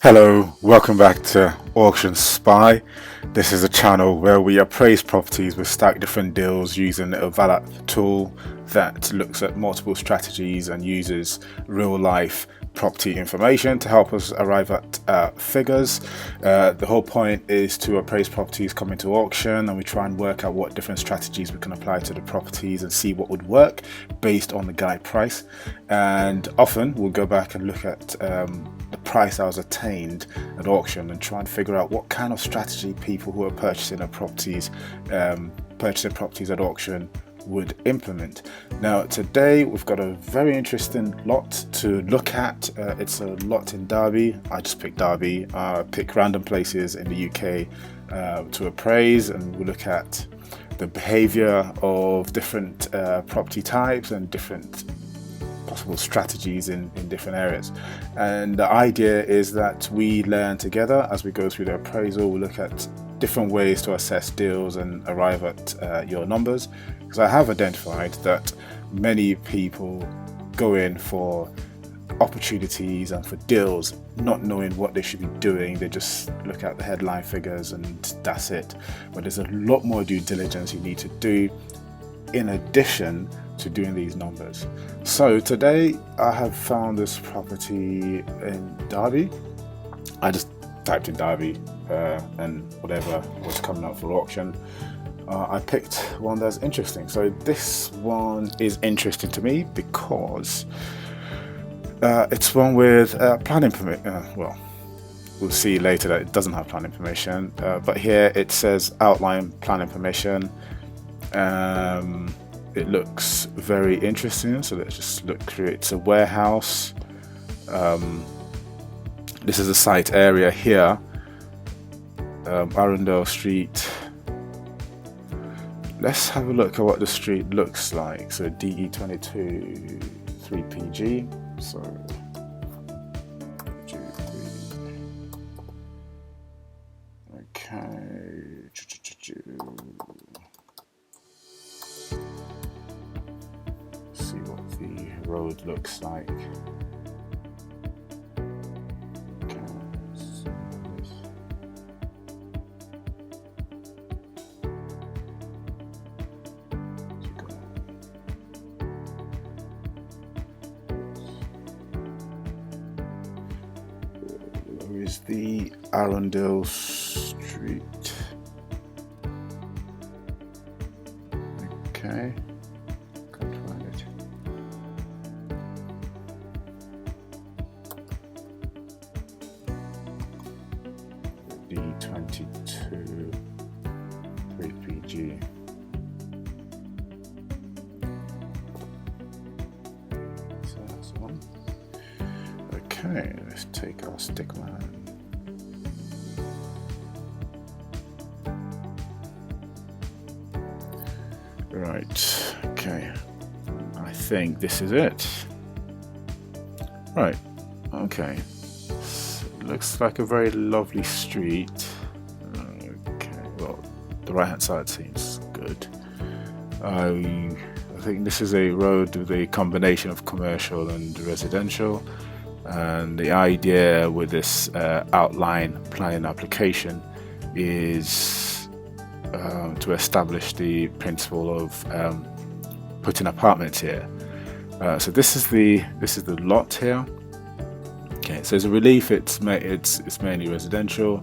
Hello, welcome back to Auction Spy. This is a channel where we appraise properties with stack different deals using a Valup tool that looks at multiple strategies and uses real life property information to help us arrive at figures. The whole point is to appraise properties coming to auction, and we try and work out what different strategies we can apply to the properties and see what would work based on the guide price. And often we'll go back and look at the price that was attained at auction and try and figure out what kind of strategy people who are purchasing properties at auction would implement. Now today we've got a very interesting lot to look at. It's a lot in Derby. I just picked Derby. I pick random places in the UK to appraise, and we'll look at the behavior of different property types and different possible strategies in different areas. And the idea is that we learn together as we go through the appraisal. We'll look at different ways to assess deals and arrive at your numbers, because I have identified that many people go in for opportunities and for deals not knowing what they should be doing. They just look at the headline figures and that's it. But there's a lot more due diligence you need to do in addition to doing these numbers. So today I have found this property in Derby. I just typed in Derby and whatever was coming up for auction. I picked one that's interesting. So this one is interesting to me because it's one with planning permit. Well, we'll see later that it doesn't have planning permission, but here it says outline planning permission. It looks very interesting, so let's just look through it. It's a warehouse. This is a site area here, Arundel Street. Let's have a look at what the street looks like. So DE22 3PG. So okay. See what the road looks like. Where is the Arundel Street? Okay. D22 3PG. So that's one. Okay, let's take our stick man. Right, okay. I think this is it. Right, okay. Looks like a very lovely street. Okay, well, the right hand side seems good. I think this is a road with a combination of commercial and residential, and the idea with this outline planning application is to establish the principle of putting apartments here. So this is the lot here. Okay, so as a relief, it's mainly residential.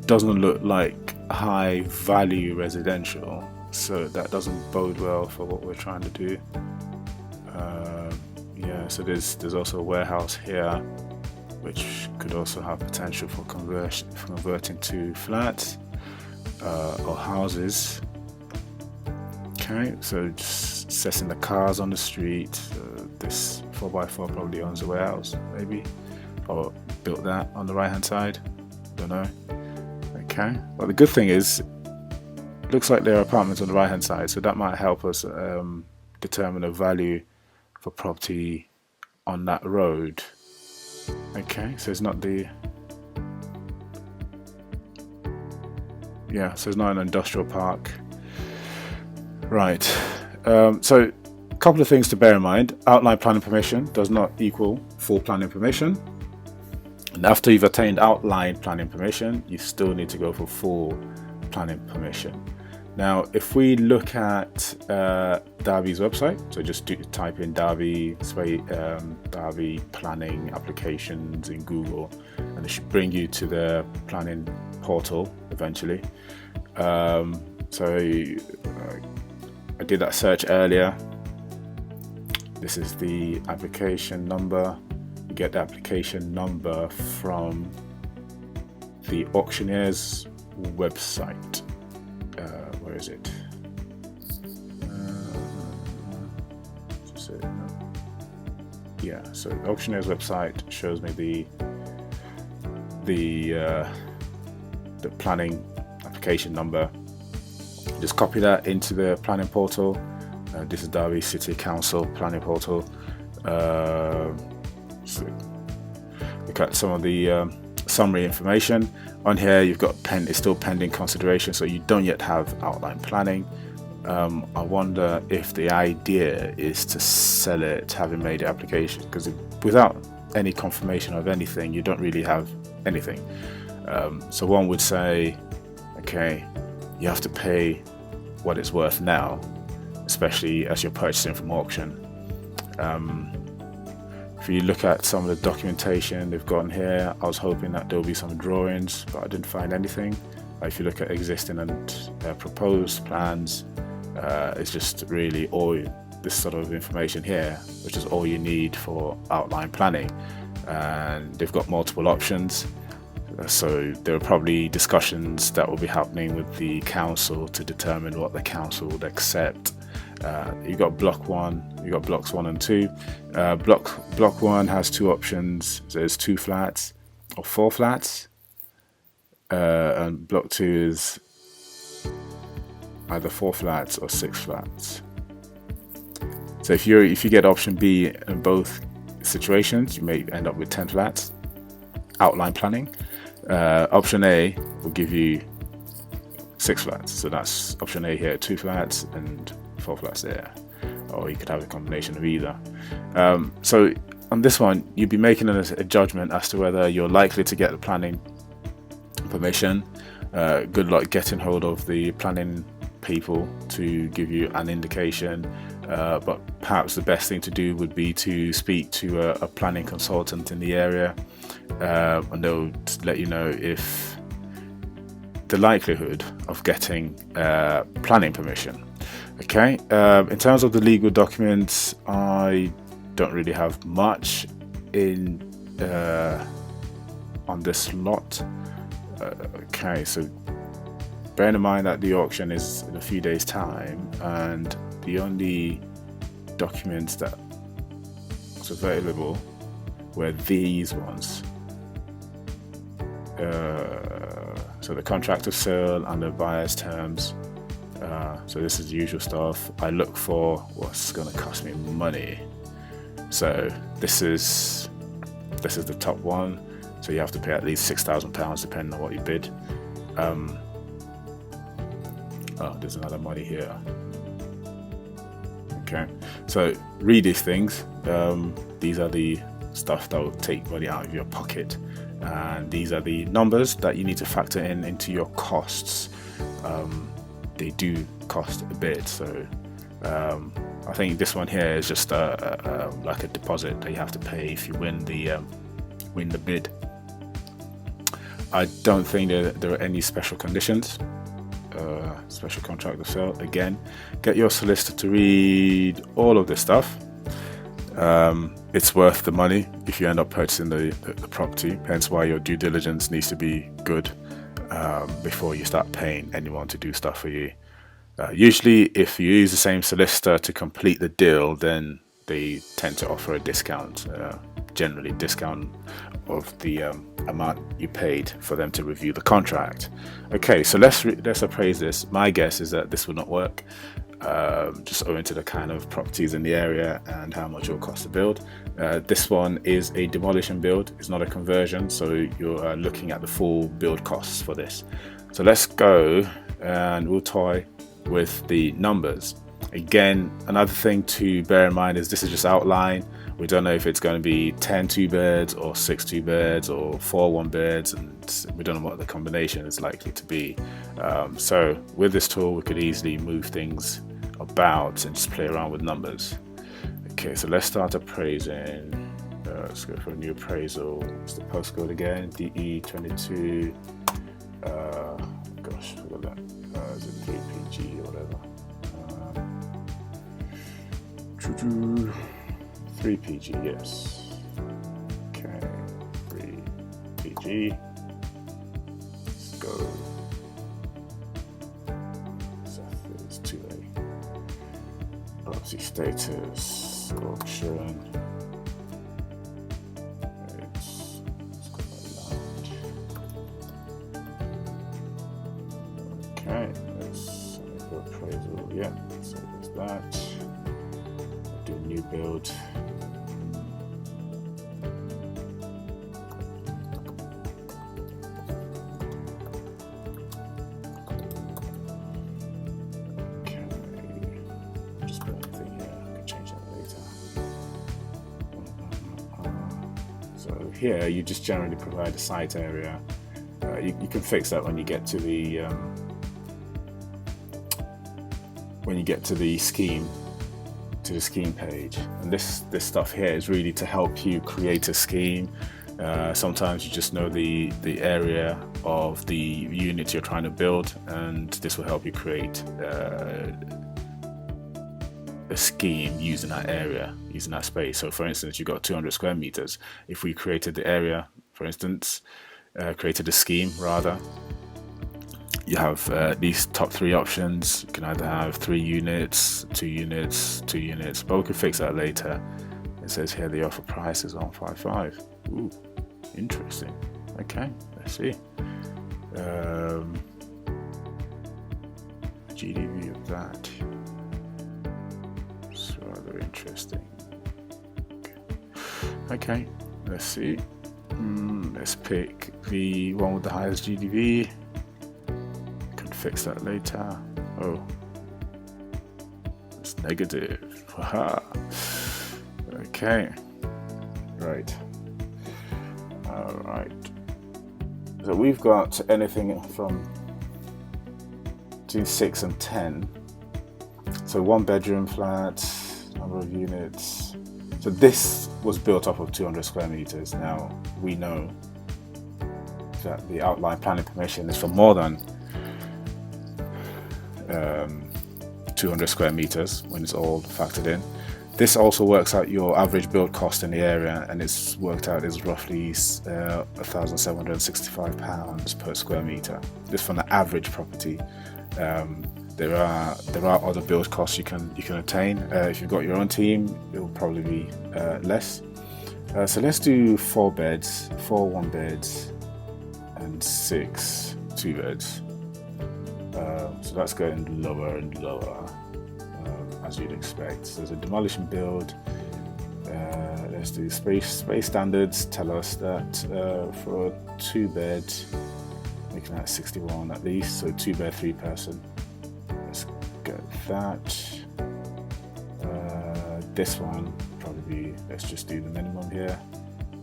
Doesn't look like high value residential, so that doesn't bode well for what we're trying to do. Yeah, so there's also a warehouse here, which could also have potential for converting to flats or houses. Okay, so just assessing the cars on the street. This 4x4 probably owns a warehouse, maybe. Or built that on the right hand side, don't know. Okay, well, the good thing is it looks like there are apartments on the right hand side, so that might help us determine a value for property on that road. Okay, so it's not the so it's not an industrial park. Right, so a couple of things to bear in mind. Outline planning permission does not equal full planning permission. And after you've attained outline planning permission, you still need to go for full planning permission. Now, if we look at Derby's website, so just type in Derby, Derby planning applications in Google, and it should bring you to the planning portal eventually. I did that search earlier. This is the application number. You get the application number from the Auctioneer's website. Where is it? Yeah, so the Auctioneer's website shows me the planning application number. Just copy that into the planning portal. This is Derby City Council planning portal. So look at some of the summary information on here. You've got it's still pending consideration, so you don't yet have outline planning. I wonder if the idea is to sell it having made the application, because without any confirmation of anything, you don't really have anything. So one would say, okay, you have to pay what it's worth now, especially as you're purchasing from auction. If you look at some of the documentation they've got in here, I was hoping that there'll be some drawings, but I didn't find anything. If you look at existing and proposed plans, it's just really all this sort of information here, which is all you need for outline planning. And they've got multiple options. So there are probably discussions that will be happening with the council to determine what the council would accept. You've got block 1, you've got blocks 1 and 2. Block 1 has 2 options. There's 2 flats or 4 flats, and block 2 is either 4 flats or 6 flats. So if you get option B in both situations, you may end up with 10 flats. Outline planning. Option A will give you 6 flats, so that's option A here, 2 flats and 4 flats there, or you could have a combination of either. So on this one, you'd be making a judgment as to whether you're likely to get the planning permission. Good luck getting hold of the planning people to give you an indication, but perhaps the best thing to do would be to speak to a planning consultant in the area, and they'll let you know if the likelihood of getting planning permission. Okay, in terms of the legal documents, I don't really have much in on this lot. Okay, so bearing in mind that the auction is in a few days' time, and the only documents that was available were these ones. So the contract of sale and the buyer's terms. So this is the usual stuff. I look for what's going to cost me money. So this is the top one. So you have to pay at least £6,000 depending on what you bid. Oh, there's another money here. Okay, so read these things. These are the stuff that will take money out of your pocket, and these are the numbers that you need to factor into your costs. They do cost a bit, so I think this one here is just like a deposit that you have to pay if you win the bid. I don't think there are any special conditions. Special contract of sale. Again, get your solicitor to read all of this stuff. It's worth the money if you end up purchasing the property, hence why your due diligence needs to be good before you start paying anyone to do stuff for you. Usually if you use the same solicitor to complete the deal, then they tend to offer a discount, generally discount of the amount you paid for them to review the contract. Okay, so let's appraise this. My guess is that this will not work, just owing to the kind of properties in the area and how much it will cost to build. This one is a demolition build, it's not a conversion, so you're looking at the full build costs for this. So let's go and we'll toy with the numbers. Again, another thing to bear in mind is this is just outline. We don't know if it's going to be 10 2-beds or 6 2-beds or 4 1-beds, and we don't know what the combination is likely to be. So with this tool we could easily move things about and just play around with numbers. Okay, so let's start appraising. Let's go for a new appraisal. What's the postcode again? DE22. Gosh, I forgot that. Is it 3PG or whatever? 3PG, yes. Okay, 3PG. Let's go. It's 2A. Property status, auction. Okay, let's go appraisal. Yeah, so there's that. Do a new build. Okay, just put anything here. I can change that later. So here you just generally provide a site area. You can fix that when you get to the scheme, page. And this stuff here is really to help you create a scheme. Sometimes you just know the area of the unit you're trying to build, and this will help you create a scheme using that area, using that space. So for instance, you've got 200 square meters. If we created the area, for instance, created a scheme rather, you have these top 3 options. You can either have 3 units, 2 units, 2 units, but we can fix that later. It says here the offer price is 155. Ooh, interesting. Okay, let's see. GDV of that. It's rather interesting. Okay, let's see. Let's pick the one with the highest GDV. Fix that later. Oh, it's negative. Haha. Okay, right. All right. So we've got anything from between 6 and 10. So 1-bedroom flat, number of units. So this was built up of 200 square meters. Now we know that the outline planning permission is for more than 200 square meters when it's all factored in. This also works out your average build cost in the area, and it's worked out as roughly £1,765 per square meter. This from the average property. There are other build costs you can attain. If you've got your own team, it will probably be less. So let's do 4 beds, 4 1-beds, and 6 2-beds. So that's going lower and lower, as you'd expect. So there's a demolition build. Let's do space standards. Tell us that for a 2-bed, making that 61 at least. So 2-bed, 3-person. Let's get that. This one probably. Let's just do the minimum here.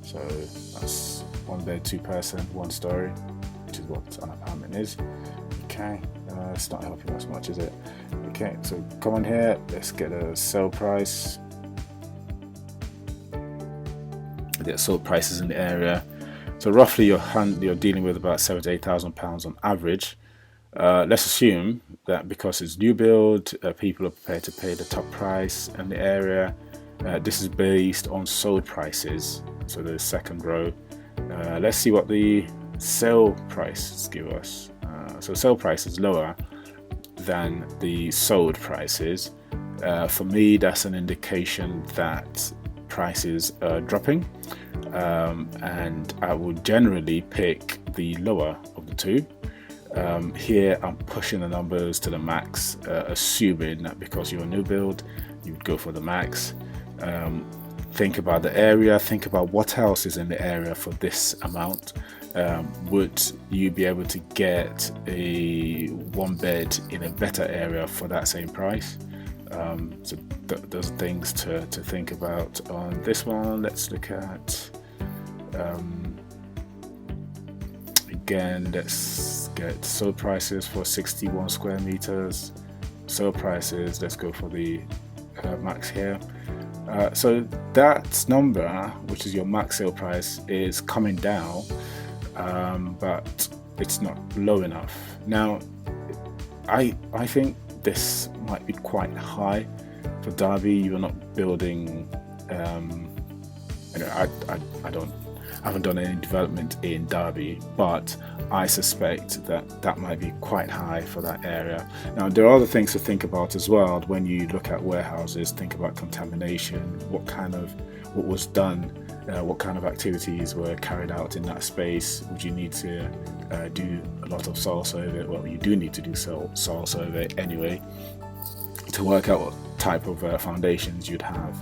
So that's 1-bed, 2-person, 1-story, which is what an apartment is. Okay. It's not helping us much, is it? Okay, so come on here, let's get a sale price. Get sold prices in the area. So roughly you're dealing with about £7,000 to £8,000 on average. Let's assume that because it's new build, people are prepared to pay the top price in the area. This is based on sold prices, so the second row. Let's see what the sale prices give us. So sale price is lower than the sold prices. For me, that's an indication that prices are dropping, and I would generally pick the lower of the two. Here I'm pushing the numbers to the max, assuming that because you're a new build, you would go for the max. Think about the area, think about what else is in the area for this amount. Would you be able to get a 1-bed in a better area for that same price? So those are things to think about. On this one, let's look at again, let's get sold prices for 61 square meters. Sold prices, let's go for the max here. So that number, which is your max sale price, is coming down, but it's not low enough. Now, I think this might be quite high for Derby. You're not building, I haven't done any development in Derby, but I suspect that might be quite high for that area. Now, there are other things to think about as well. When you look at warehouses, think about contamination, what was done, what kind of activities were carried out in that space. Would you need to do a lot of soil survey? Well, you do need to do soil survey anyway to work out what type of foundations you'd have.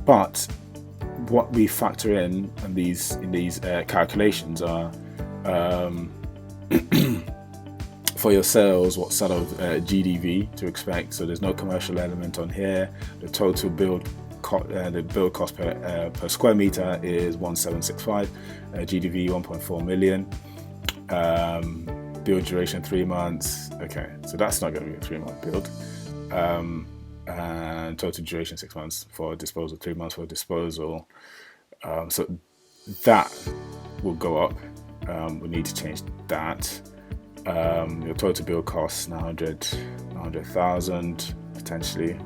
But what we factor in these calculations are for your sales, what sort of GDV to expect. So there's no commercial element on here. The total build cost per square meter is 1765, GDV 1.4 million, build duration 3 months. Okay, so that's not going to be a 3-month build, and total duration 6 months for disposal, 3 months for disposal. So that will go up. We need to change that. Your total build costs 900,000 potentially.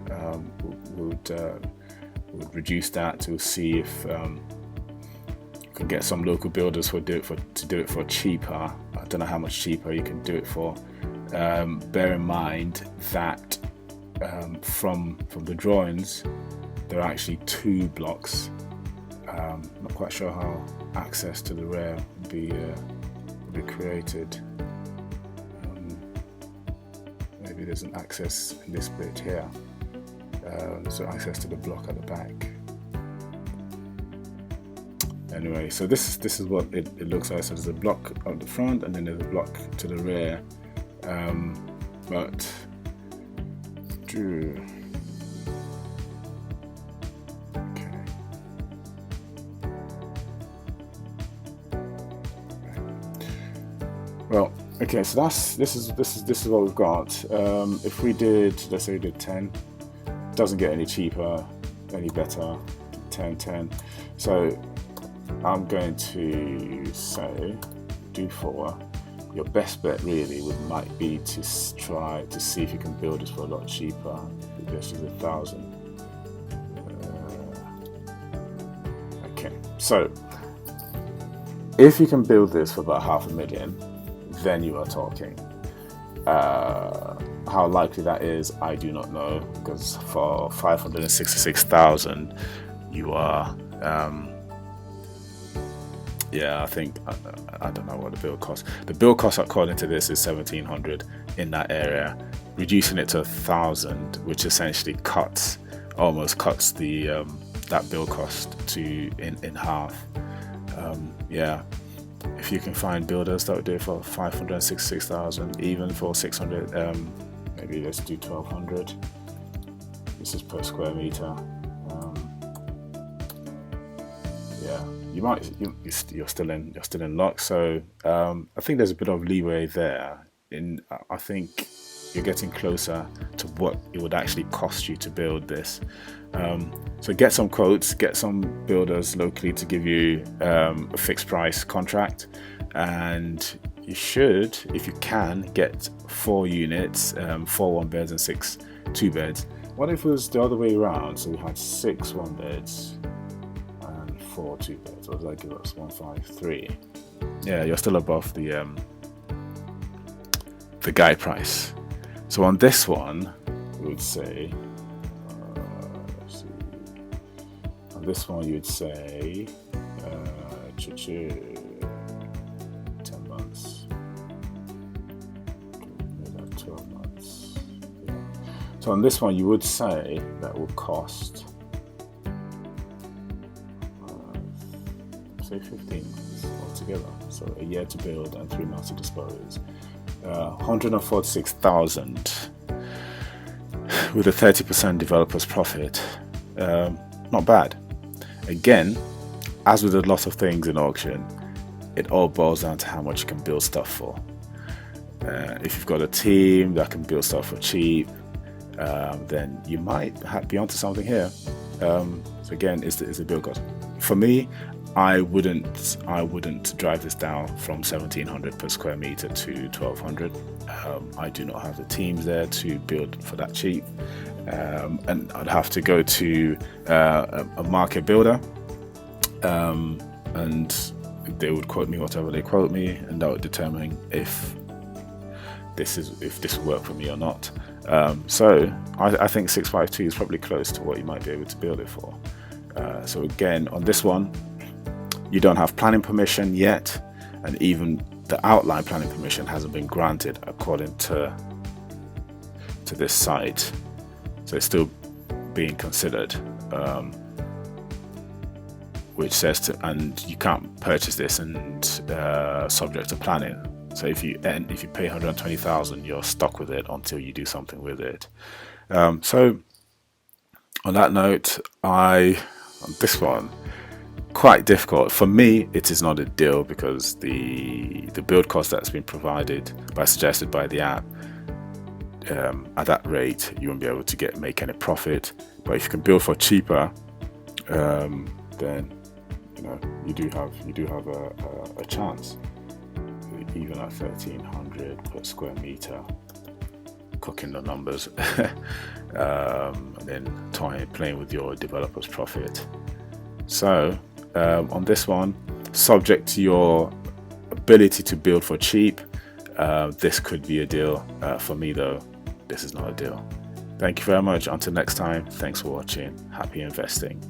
Would reduce that to see if you can get some local builders to do it for cheaper. I don't know how much cheaper you can do it for. Bear in mind that from the drawings, there are actually 2 blocks. Not quite sure how access to the rear will be created. Maybe there's an access in this bit here. So access to the block at the back. Anyway, so this is what it looks like. So there's a block at the front, and then there's a block to the rear. But okay, so this is what we've got. If we did, let's say we did 10, it doesn't get any cheaper, any better. 10. So I'm going to say do 4. Your best bet really might be to try to see if you can build this for a lot cheaper. This is 1,000. Okay, so if you can build this for about 500,000, then you are talking. How likely that is, I do not know, because for 566,000, you are. I think I don't know what the build cost. The build cost according to this is 1,700 in that area. Reducing it to 1,000, which essentially almost cuts the that build cost in half. If you can find builders that would do it for 566,000, even for 600, maybe let's do 1,200. This is per square meter. You're still in luck. So I think there's a bit of leeway there. I think you're getting closer to what it would actually cost you to build this. So get some quotes, get some builders locally to give you a fixed price contract, and you should, if you can, get 4 units, 4 1-beds and 6 2-beds. What if it was the other way around? So we had 6 1-beds and 4 2-beds. What does that give us? 153. Yeah, you're still above the guide price. So on this one, we would say, let's see. On this one, you would say 10 months. Maybe 12 months. Yeah. So on this one, you would say that would cost, say 15 months altogether. So a year to build and 3 months to dispose. 146,000, with a 30% developer's profit, not bad. Again, as with a lot of things in auction, it all boils down to how much you can build stuff for. If you've got a team that can build stuff for cheap, then you might be onto something here. So again, it's the build cost. For me, I wouldn't drive this down from 1,700 per square meter to 1,200. I do not have the teams there to build for that cheap, and I'd have to go to a market builder, and they would quote me whatever they quote me, and that would determine if this will work for me or not. So I think 652 is probably close to what you might be able to build it for. So again, on this one, you don't have planning permission yet, and even the outline planning permission hasn't been granted according to this site, so it's still being considered, which says and you can't purchase this and subject to planning. So if you pay 120,000, you're stuck with it until you do something with it. So on that note, on this one, quite difficult for me. It is not a deal because the build cost that's been suggested by the app, at that rate you won't be able to make any profit. But if you can build for cheaper, then you do have a chance. Even at 1,300 per square meter, cooking the numbers, and then playing with your developer's profit. So on this one, subject to your ability to build for cheap, this could be a deal. For me though, this is not a deal. Thank you very much. Until next time, thanks for watching. Happy investing.